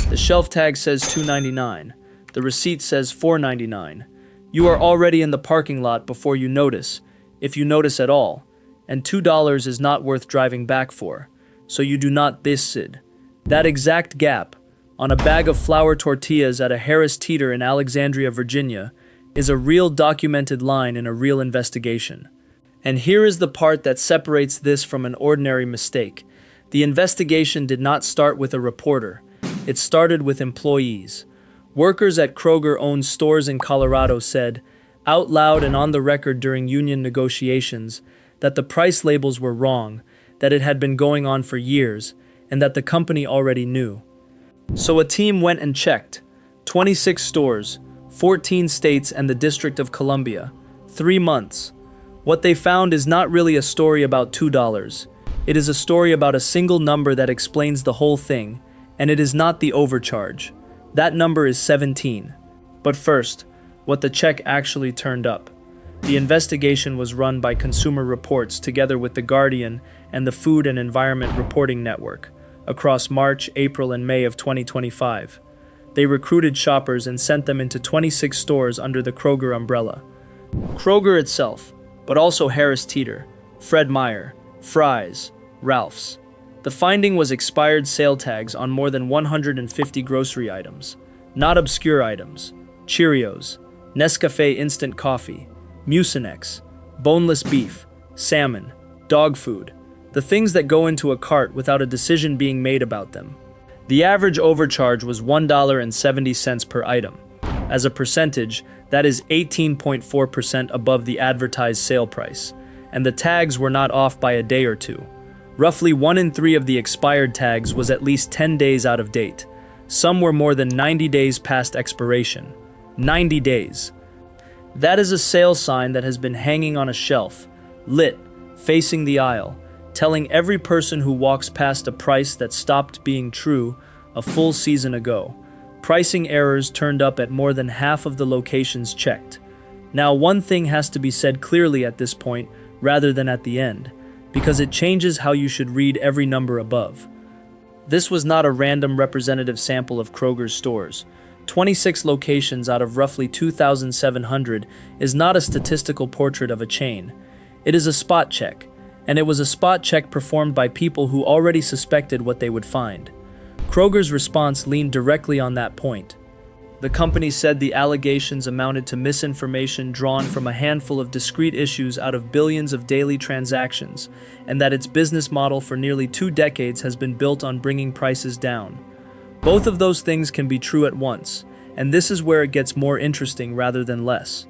The shelf tag says $2.99. The receipt says $4.99. You are already in the parking lot before you notice, if you notice at all, and $2 is not worth driving back for, so you do not decide. That exact gap, on a bag of flour tortillas at a Harris Teeter in Alexandria, Virginia, is a real documented line in a real investigation. And here is the part that separates this from an ordinary mistake. The investigation did not start with a reporter. It started with employees. Workers at Kroger-owned stores in Colorado said, out loud and on the record during union negotiations, that the price labels were wrong, that it had been going on for years, and that the company already knew. So a team went and checked. 26 stores, 14 states and the District of Columbia. 3 months. What they found is not really a story about $2. It is a story about a single number that explains the whole thing, and it is not the overcharge. That number is 17. But first, what the check actually turned up. The investigation was run by Consumer Reports together with The Guardian and the Food and Environment Reporting Network across March, April, and May of 2025. They recruited shoppers and sent them into 26 stores under the Kroger umbrella. Kroger itself, but also Harris Teeter, Fred Meyer, Fry's, Ralph's. The finding was expired sale tags on more than 150 grocery items, not obscure items, Cheerios, Nescafe instant coffee, Mucinex, boneless beef, salmon, dog food, the things that go into a cart without a decision being made about them. The average overcharge was $1.70 per item. As a percentage, that is 18.4% above the advertised sale price, and the tags were not off by a day or two. Roughly 1 in 3 of the expired tags was at least 10 days out of date. Some were more than 90 days past expiration. 90 days. That is a sale sign that has been hanging on a shelf, lit, facing the aisle, telling every person who walks past a price that stopped being true a full season ago. Pricing errors turned up at more than half of the locations checked. Now, one thing has to be said clearly at this point rather than at the end, because it changes how you should read every number above. This was not a random representative sample of Kroger's stores. 26 locations out of roughly 2,700 is not a statistical portrait of a chain. It is a spot check, and it was a spot check performed by people who already suspected what they would find. Kroger's response leaned directly on that point. The company said the allegations amounted to misinformation drawn from a handful of discrete issues out of billions of daily transactions, and that its business model for nearly 2 decades has been built on bringing prices down. Both of those things can be true at once, and this is where it gets more interesting rather than less.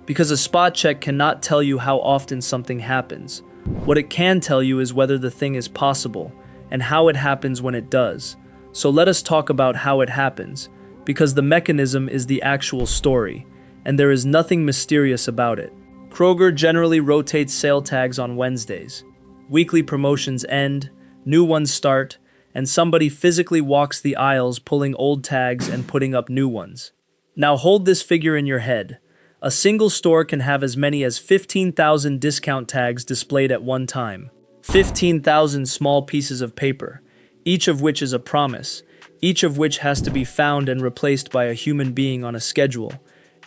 Because a spot check cannot tell you how often something happens. What it can tell you is whether the thing is possible, and how it happens when it does. So let us talk about how it happens, because the mechanism is the actual story, and there is nothing mysterious about it. Kroger generally rotates sale tags on Wednesdays. Weekly promotions end, new ones start, and somebody physically walks the aisles pulling old tags and putting up new ones. Now hold this figure in your head. A single store can have as many as 15,000 discount tags displayed at one time. 15,000 small pieces of paper, each of which is a promise, each of which has to be found and replaced by a human being on a schedule,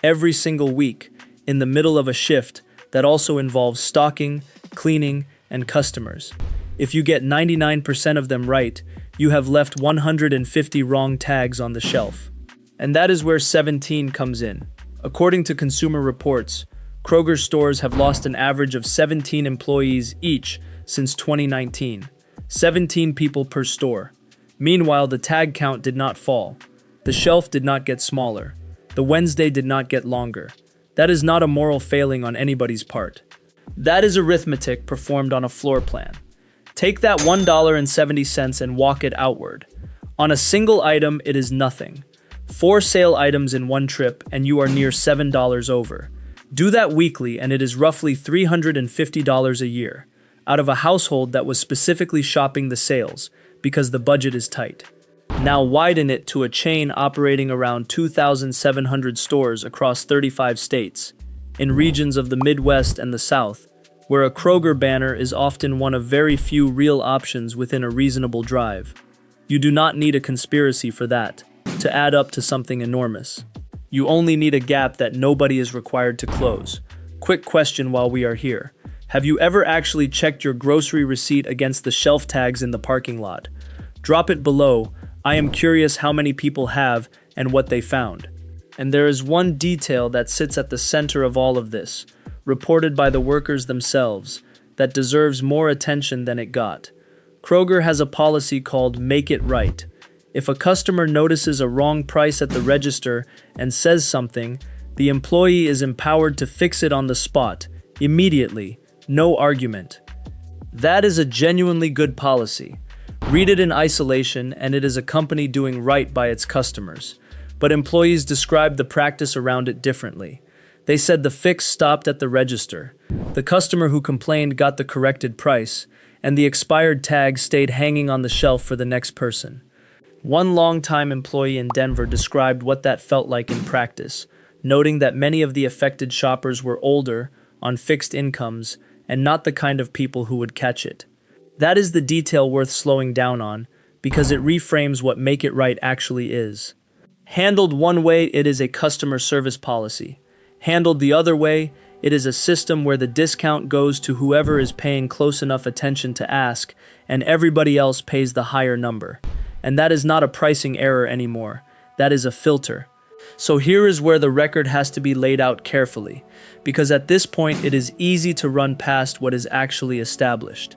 every single week, in the middle of a shift that also involves stocking, cleaning, and customers. If you get 99% of them right, you have left 150 wrong tags on the shelf. And that is where 17 comes in. According to Consumer Reports, Kroger stores have lost an average of 17 employees each since 2019. 17 people per store. Meanwhile, the tag count did not fall. The shelf did not get smaller. The Wednesday did not get longer. That is not a moral failing on anybody's part. That is arithmetic performed on a floor plan. Take that $1.70 and walk it outward. On a single item, it is nothing. 4 sale items in one trip, and you are near $7 over. Do that weekly, and it is roughly $350 a year, out of a household that was specifically shopping the sales, because the budget is tight. Now widen it to a chain operating around 2,700 stores across 35 states, in regions of the Midwest and the South, where a Kroger banner is often one of very few real options within a reasonable drive. You do not need a conspiracy for that. to add up to something enormous. You only need a gap that nobody is required to close. Quick question while we are here. Have you ever actually checked your grocery receipt against the shelf tags in the parking lot? Drop it below. I am curious how many people have and what they found. And there is one detail that sits at the center of all of this, reported by the workers themselves, that deserves more attention than it got. Kroger has a policy called Make It Right. If a customer notices a wrong price at the register and says something, the employee is empowered to fix it on the spot, immediately, no argument. That is a genuinely good policy. Read it in isolation, and it is a company doing right by its customers. But employees described the practice around it differently. They said the fix stopped at the register. The customer who complained got the corrected price, and the expired tag stayed hanging on the shelf for the next person. One longtime employee in Denver described what that felt like in practice, noting that many of the affected shoppers were older, on fixed incomes, and not the kind of people who would catch it. That is the detail worth slowing down on, because it reframes what Make It Right actually is. Handled one way, it is a customer service policy. Handled the other way, it is a system where the discount goes to whoever is paying close enough attention to ask, and everybody else pays the higher number. And that is not a pricing error anymore. That is a filter. So here is where the record has to be laid out carefully, because at this point it is easy to run past what is actually established.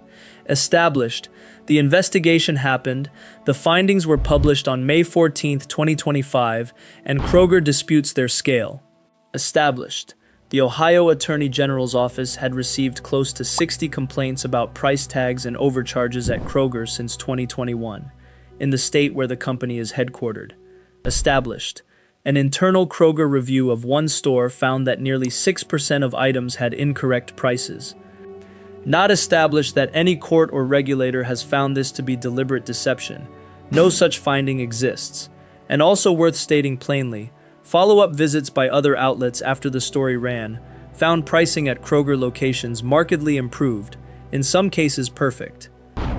The investigation happened, the findings were published on May 14, 2025, and Kroger disputes their scale. Established. The Ohio Attorney General's office had received close to 60 complaints about price tags and overcharges at Kroger since 2021, in the state where the company is headquartered. Established. An internal Kroger review of one store found that nearly 6% of items had incorrect prices. Not established that any court or regulator has found this to be deliberate deception. No such finding exists. And also worth stating plainly, follow-up visits by other outlets after the story ran found pricing at Kroger locations markedly improved, in some cases perfect.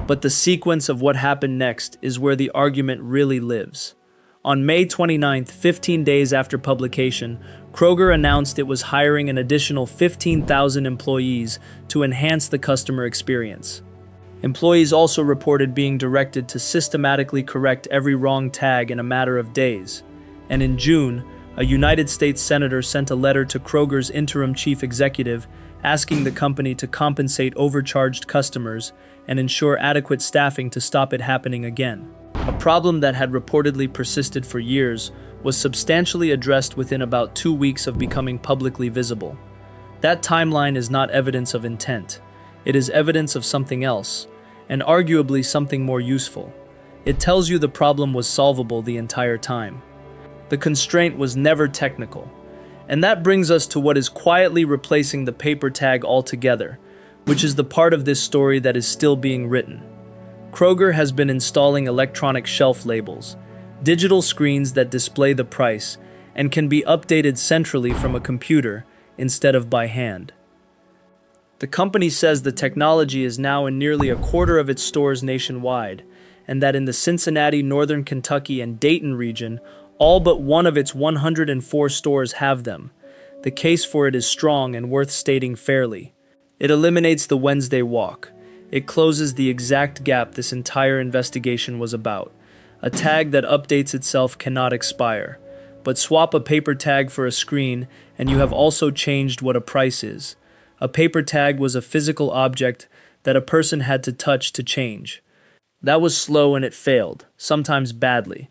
But the sequence of what happened next is where the argument really lives. On May 29th, 15 days after publication, Kroger announced it was hiring an additional 15,000 employees to enhance the customer experience. Employees also reported being directed to systematically correct every wrong tag in a matter of days. And in June, a United States senator sent a letter to Kroger's interim chief executive asking the company to compensate overcharged customers and ensure adequate staffing to stop it happening again. A problem that had reportedly persisted for years was substantially addressed within about 2 weeks of becoming publicly visible. That timeline is not evidence of intent. It is evidence of something else, and arguably something more useful. It tells you the problem was solvable the entire time. The constraint was never technical. And that brings us to what is quietly replacing the paper tag altogether, which is the part of this story that is still being written. Kroger has been installing electronic shelf labels, digital screens that display the price and can be updated centrally from a computer instead of by hand. The company says the technology is now in nearly a quarter of its stores nationwide, and that in the Cincinnati, Northern Kentucky, and Dayton region, all but one of its 104 stores have them. The case for it is strong and worth stating fairly. It eliminates the Wednesday walk. It closes the exact gap this entire investigation was about. A tag that updates itself cannot expire. But swap a paper tag for a screen, and you have also changed what a price is. A paper tag was a physical object that a person had to touch to change. That was slow and it failed, sometimes badly.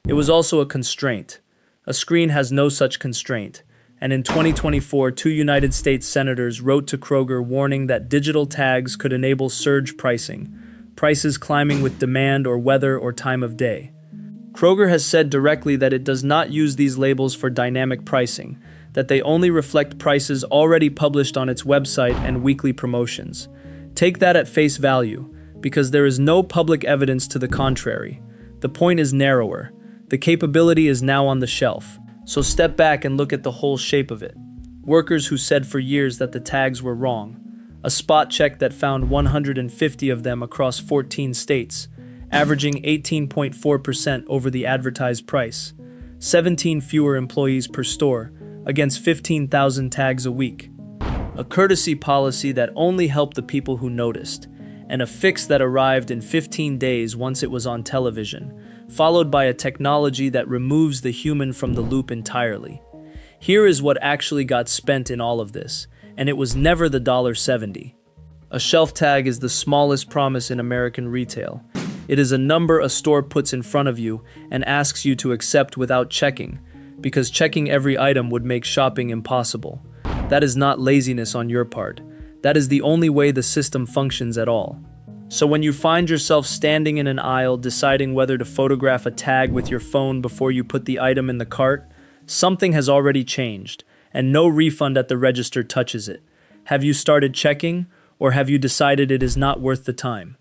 It was also a constraint. A screen has no such constraint. And in 2024, 2 United States senators wrote to Kroger warning that digital tags could enable surge pricing, prices climbing with demand or weather or time of day. Kroger has said directly that it does not use these labels for dynamic pricing, that they only reflect prices already published on its website and weekly promotions. Take that at face value, because there is no public evidence to the contrary. The point is narrower. The capability is now on the shelf. So step back and look at the whole shape of it. Workers who said for years that the tags were wrong. A spot check that found 150 of them across 14 states. averaging 18.4% over the advertised price, 17 fewer employees per store, against 15,000 tags a week. A courtesy policy that only helped the people who noticed, and a fix that arrived in 15 days once it was on television, followed by a technology that removes the human from the loop entirely. Here is what actually got spent in all of this, and it was never the $1.70. A shelf tag is the smallest promise in American retail. It is a number a store puts in front of you and asks you to accept without checking, because checking every item would make shopping impossible. That is not laziness on your part. That is the only way the system functions at all. So when you find yourself standing in an aisle deciding whether to photograph a tag with your phone before you put the item in the cart, something has already changed, and no refund at the register touches it. Have you started checking, or have you decided it is not worth the time?